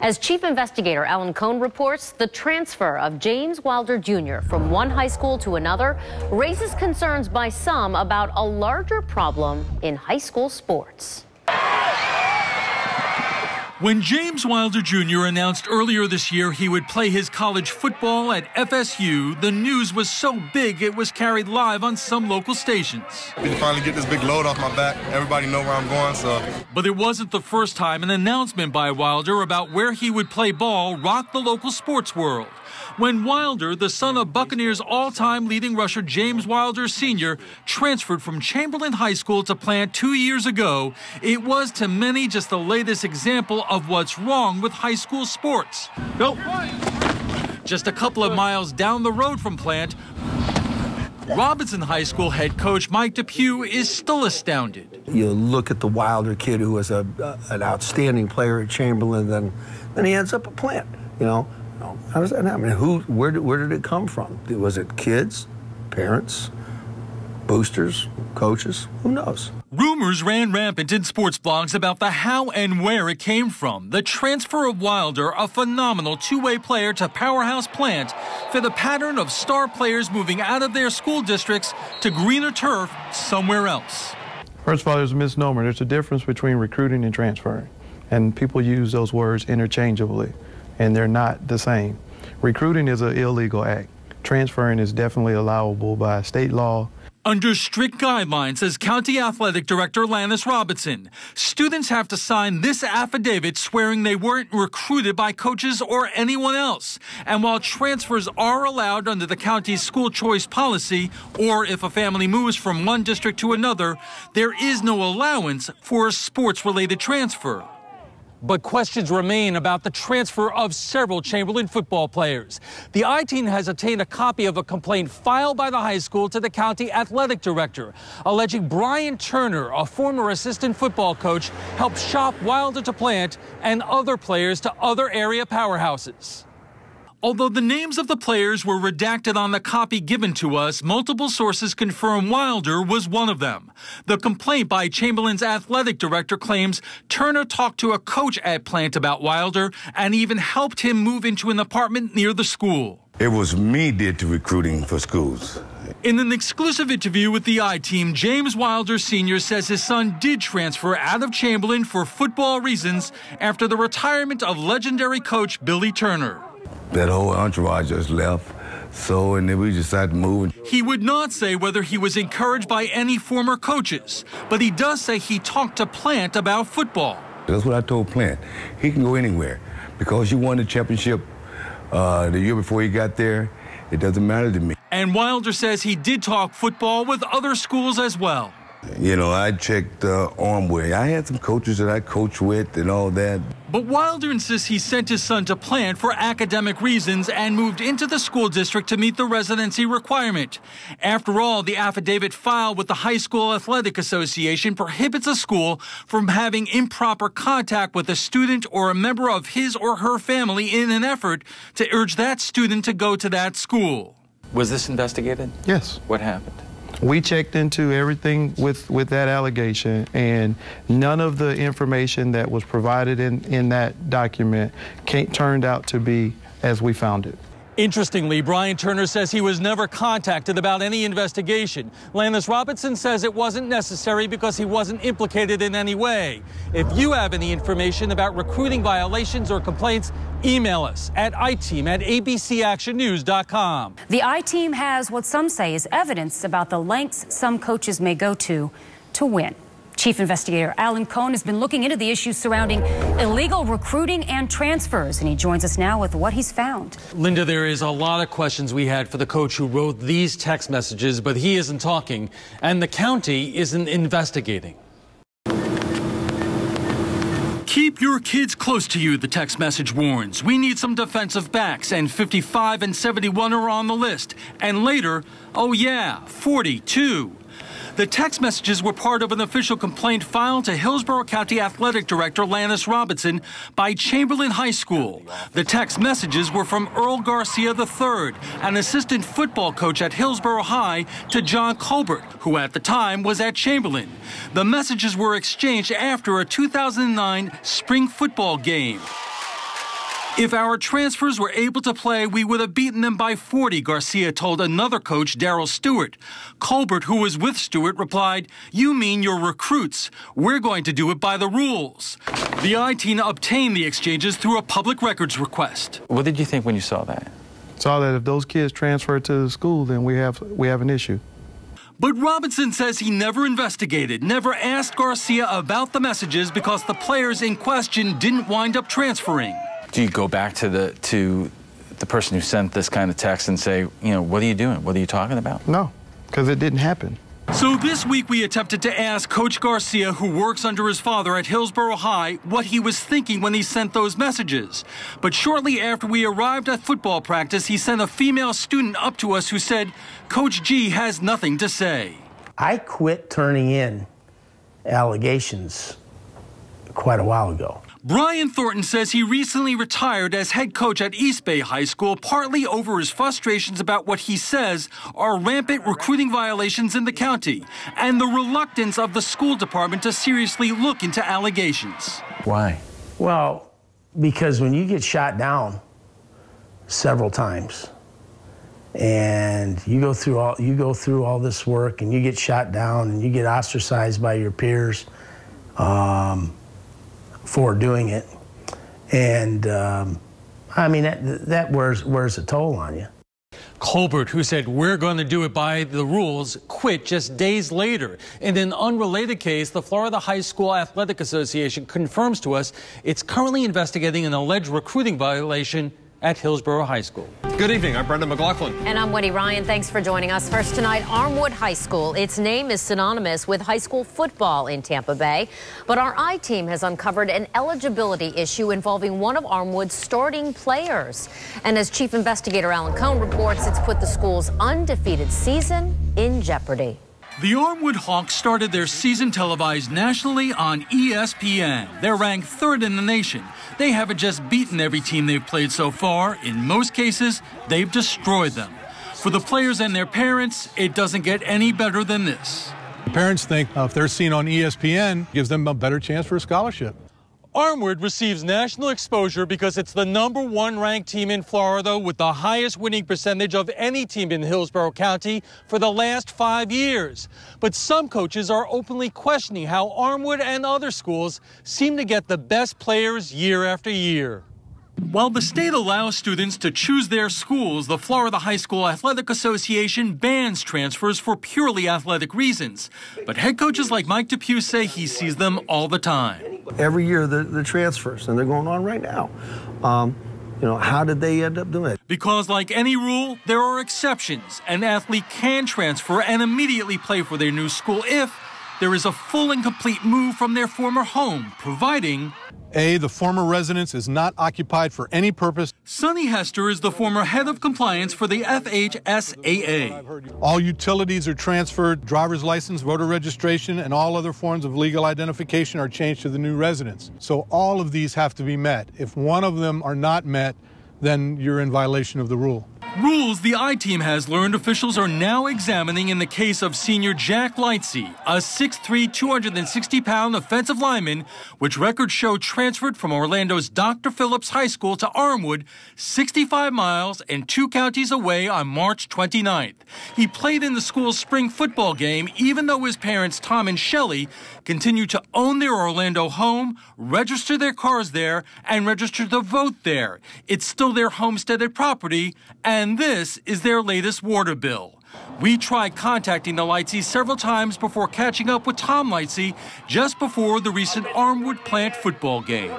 As Chief Investigator Alan Cohn reports, the transfer of James Wilder Jr. from one high school to another raises concerns by some about a larger problem in high school sports. When James Wilder Jr. announced earlier this year he would play his college football at FSU, the news was so big it was carried live on some local stations. We can finally get this big load off my back. Everybody know where I'm going, so. But it wasn't the first time an announcement by Wilder about where he would play ball rocked the local sports world. When Wilder, the son of Buccaneers all-time leading rusher James Wilder Sr., transferred from Chamberlain High School to Plant 2 years ago, it was to many just the latest example of what's wrong with high school sports. Nope. Just a couple of miles down the road from Plant, Robinson High School head coach Mike Depew is still astounded. You look at the Wilder kid who was an outstanding player at Chamberlain, then he ends up at Plant, you know. How does that happen? Where did it come from? Was it kids, parents, boosters, coaches? Who knows? Rumors ran rampant in sports blogs about the how and where it came from. The transfer of Wilder, a phenomenal two-way player to powerhouse Plant, fit a pattern of star players moving out of their school districts to greener turf somewhere else. First of all, there's a misnomer. There's a difference between recruiting and transferring, and people use those words interchangeably, and they're not the same. Recruiting is an illegal act. Transferring is definitely allowable by state law. Under strict guidelines, says County Athletic Director Lannis Robinson, students have to sign this affidavit swearing they weren't recruited by coaches or anyone else. And while transfers are allowed under the county's school choice policy, or if a family moves from one district to another, there is no allowance for a sports-related transfer. But questions remain about the transfer of several Chamberlain football players. The I-Team has obtained a copy of a complaint filed by the high school to the county athletic director, alleging Brian Turner, a former assistant football coach, helped shop Wilder to Plant and other players to other area powerhouses. Although the names of the players were redacted on the copy given to us, multiple sources confirm Wilder was one of them. The complaint by Chamberlain's athletic director claims Turner talked to a coach at Plant about Wilder and even helped him move into an apartment near the school. It was me did the recruiting for schools. In an exclusive interview with the I-Team, James Wilder Sr. says his son did transfer out of Chamberlain for football reasons after the retirement of legendary coach Billy Turner. That whole entourage just left, and then we just started moving. He would not say whether he was encouraged by any former coaches, but he does say he talked to Plant about football. That's what I told Plant. He can go anywhere because you won the championship the year before he got there. It doesn't matter to me. And Wilder says he did talk football with other schools as well. You know, I checked Armway. I had some coaches that I coached with and all that. But Wilder insists he sent his son to Plant for academic reasons and moved into the school district to meet the residency requirement. After all, the affidavit filed with the High School Athletic Association prohibits a school from having improper contact with a student or a member of his or her family in an effort to urge that student to go to that school. Was this investigated? Yes. What happened? We checked into everything with that allegation, and none of the information that was provided in that document turned out to be as we found it. Interestingly, Brian Turner says he was never contacted about any investigation. Lannis Robinson says it wasn't necessary because he wasn't implicated in any way. If you have any information about recruiting violations or complaints, email us at iteam@abcactionnews.com. The I-Team has what some say is evidence about the lengths some coaches may go to win. Chief Investigator Alan Cohn has been looking into the issues surrounding illegal recruiting and transfers, and he joins us now with what he's found. Linda, there is a lot of questions we had for the coach who wrote these text messages, but he isn't talking, and the county isn't investigating. Keep your kids close to you, the text message warns. We need some defensive backs, and 55 and 71 are on the list. And later, oh yeah, 42. The text messages were part of an official complaint filed to Hillsborough County Athletic Director Lannis Robinson by Chamberlain High School. The text messages were from Earl Garcia III, an assistant football coach at Hillsborough High, to John Colbert, who at the time was at Chamberlain. The messages were exchanged after a 2009 spring football game. If our transfers were able to play, we would have beaten them by 40, Garcia told another coach, Darryl Stewart. Colbert, who was with Stewart, replied, "You mean your recruits. We're going to do it by the rules." The I-team obtained the exchanges through a public records request. What did you think when you saw that? Saw that if those kids transfer to the school, then we have an issue. But Robinson says he never investigated, never asked Garcia about the messages because the players in question didn't wind up transferring. Do you go back to the person who sent this kind of text and say, you know, what are you doing? What are you talking about? No, because it didn't happen. So this week we attempted to ask Coach Garcia, who works under his father at Hillsborough High, what he was thinking when he sent those messages. But shortly after we arrived at football practice, he sent a female student up to us who said, "Coach G has nothing to say." I quit turning in allegations quite a while ago. Brian Thornton says he recently retired as head coach at East Bay High School, partly over his frustrations about what he says are rampant recruiting violations in the county and the reluctance of the school department to seriously look into allegations. Why? Well, because when you get shot down several times and you go through all this work and you get shot down and you get ostracized by your peers for doing it, and I mean that wears a toll on you. Colbert, who said we're going to do it by the rules, quit just days later. In an unrelated case, the Florida High School Athletic Association confirms to us it's currently investigating an alleged recruiting violation at Hillsborough High School. Good evening, I'm Brendan McLaughlin. And I'm Wendy Ryan. Thanks for joining us. First tonight, Armwood High School. Its name is synonymous with high school football in Tampa Bay. But our I-team has uncovered an eligibility issue involving one of Armwood's starting players. And as Chief Investigator Alan Cohn reports, it's put the school's undefeated season in jeopardy. The Armwood Hawks started their season televised nationally on ESPN. They're ranked third in the nation. They haven't just beaten every team they've played so far. In most cases, they've destroyed them. For the players and their parents, it doesn't get any better than this. Parents think if they're seen on ESPN, gives them a better chance for a scholarship. Armwood receives national exposure because it's the #1 ranked team in Florida with the highest winning percentage of any team in Hillsborough County for the last 5 years. But some coaches are openly questioning how Armwood and other schools seem to get the best players year after year. While the state allows students to choose their schools, the Florida High School Athletic Association bans transfers for purely athletic reasons. But head coaches like Mike Depew say he sees them all the time. Every year the transfers, and they're going on right now. You know, how did they end up doing it? Because like any rule, there are exceptions. An athlete can transfer and immediately play for their new school if there is a full and complete move from their former home, providing A, the former residence is not occupied for any purpose. Sonny Hester is the former head of compliance for the FHSAA. All utilities are transferred, driver's license, voter registration, and all other forms of legal identification are changed to the new residence. So all of these have to be met. If one of them are not met, then you're in violation of the rule. Rules the I-team has learned officials are now examining in the case of senior Jack Lightsey, a 6'3", 260-pound offensive lineman, which records show transferred from Orlando's Dr. Phillips High School to Armwood, 65 miles and 2 counties away on March 29th. He played in the school's spring football game, even though his parents, Tom and Shelley, continue to own their Orlando home, register their cars there, and register to vote there. It's still their homesteaded property, and this is their latest water bill. We tried contacting the Lightseys several times before catching up with Tom Lightsey just before the recent Armwood Plant football game.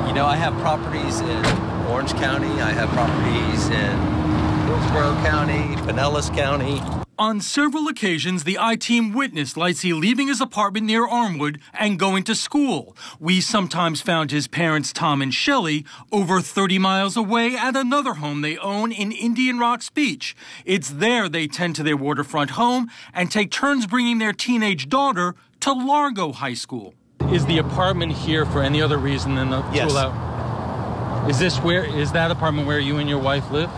You know, I have properties in Orange County. I have properties in Hillsborough County, Pinellas County. On several occasions, the I-team witnessed Lightsey leaving his apartment near Armwood and going to school. We sometimes found his parents, Tom and Shelley, over 30 miles away at another home they own in Indian Rocks Beach. It's there they tend to their waterfront home and take turns bringing their teenage daughter to Largo High School. Is the apartment here for any other reason than the Yes. school out? Is that apartment where you and your wife live?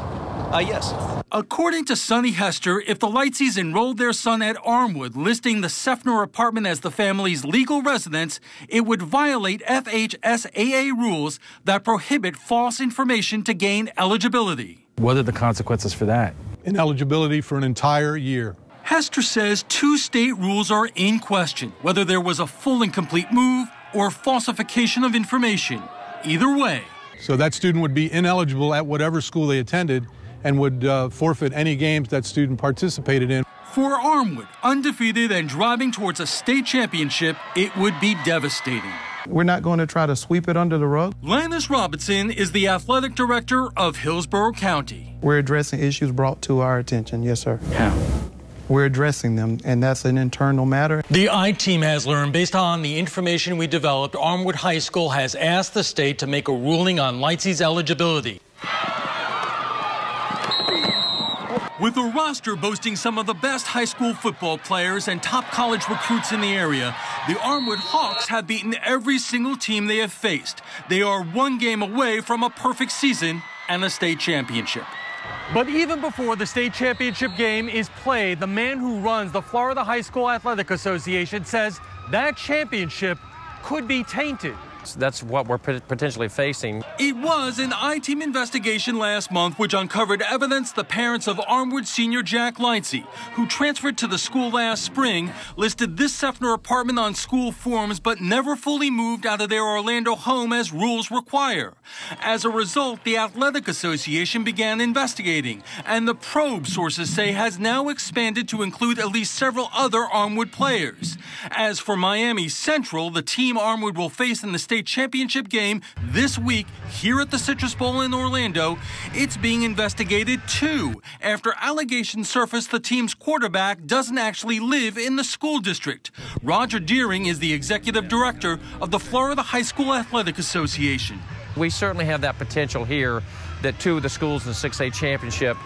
Yes. According to Sonny Hester, if the Lightseas enrolled their son at Armwood, listing the Seffner apartment as the family's legal residence, it would violate FHSAA rules that prohibit false information to gain eligibility. What are the consequences for that? Ineligibility for an entire year. Hester says 2 state rules are in question, whether there was a full and complete move or falsification of information. Either way. So that student would be ineligible at whatever school they attended and would forfeit any games that student participated in. For Armwood, undefeated and driving towards a state championship, it would be devastating. We're not going to try to sweep it under the rug. Landis Robinson is the athletic director of Hillsborough County. We're addressing issues brought to our attention. Yes, sir. How? We're addressing them, and that's an internal matter. The I-Team has learned, based on the information we developed, Armwood High School has asked the state to make a ruling on Lightseas eligibility. With a roster boasting some of the best high school football players and top college recruits in the area, the Armwood Hawks have beaten every single team they have faced. They are 1 game away from a perfect season and a state championship. But even before the state championship game is played, the man who runs the Florida High School Athletic Association says that championship could be tainted. That's what we're potentially facing. It was an I-Team investigation last month which uncovered evidence the parents of Armwood senior Jack Lightsey, who transferred to the school last spring, listed this Seffner apartment on school forms but never fully moved out of their Orlando home as rules require. As a result, the Athletic Association began investigating, and the probe, sources say, has now expanded to include at least several other Armwood players. As for Miami Central, the team Armwood will face in the state championship game this week here at the Citrus Bowl in Orlando, it's being investigated too after allegations surfaced the team's quarterback doesn't actually live in the school district. Roger Deering is the executive director of the Florida High School Athletic Association. We certainly have that potential here that 2 of the schools in the 6A championship,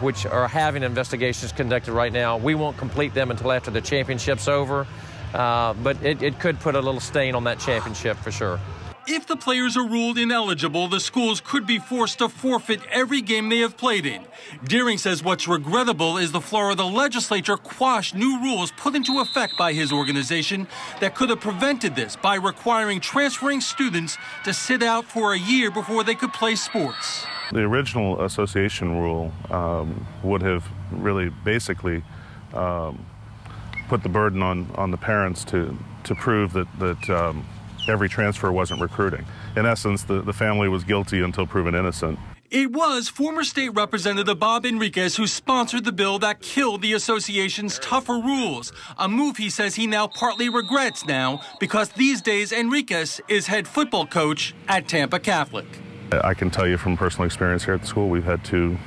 which are having investigations conducted right now, we won't complete them until after the championship's over. But it could put a little stain on that championship for sure. If the players are ruled ineligible, the schools could be forced to forfeit every game they have played in. Deering says what's regrettable is the Florida legislature quashed new rules put into effect by his organization that could have prevented this by requiring transferring students to sit out for a year before they could play sports. The original association rule would have really basically put the burden on the parents to prove that every transfer wasn't recruiting. In essence, the family was guilty until proven innocent. It was former state representative Bob Enriquez who sponsored the bill that killed the association's tougher rules, a move he says he now partly regrets now because these days Enriquez is head football coach at Tampa Catholic. I can tell you from personal experience here at the school, we've had two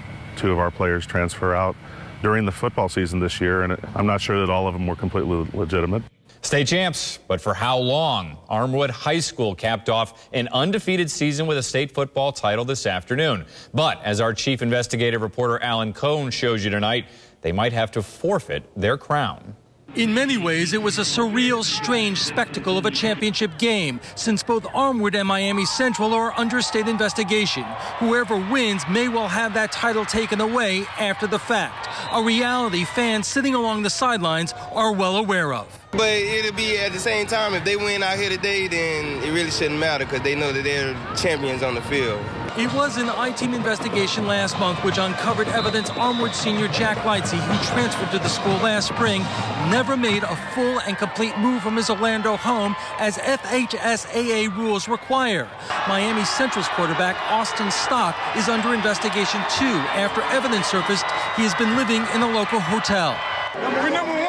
of our players transfer out during the football season this year, and I'm not sure that all of them were completely legitimate. State champs, but for how long? Armwood High School capped off an undefeated season with a state football title this afternoon. But as our chief investigative reporter Alan Cohn shows you tonight, they might have to forfeit their crown. In many ways, it was a surreal, strange spectacle of a championship game, since both Armwood and Miami Central are under state investigation. Whoever wins may well have that title taken away after the fact, a reality fans sitting along the sidelines are well aware of. But it'll be at the same time, if they win out here today, then it really shouldn't matter because they know that they're champions on the field. It was an I-Team investigation last month which uncovered evidence Armwood senior Jack Lightsey, who transferred to the school last spring, never made a full and complete move from his Orlando home as FHSAA rules require. Miami Central's quarterback Austin Stock is under investigation too after evidence surfaced he has been living in a local hotel. We're number 1.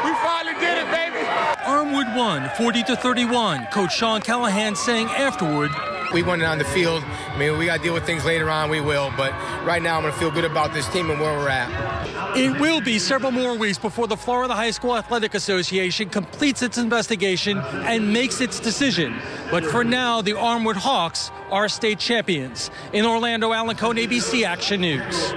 We finally did it, baby. Armwood won 40-31. Coach Sean Callahan saying afterward, we won it on the field. I mean, we got to deal with things later on, we will. But right now, I'm going to feel good about this team and where we're at. It will be several more weeks before the Florida High School Athletic Association completes its investigation and makes its decision. But for now, the Armwood Hawks are state champions. In Orlando, Alan Cohn, ABC Action News.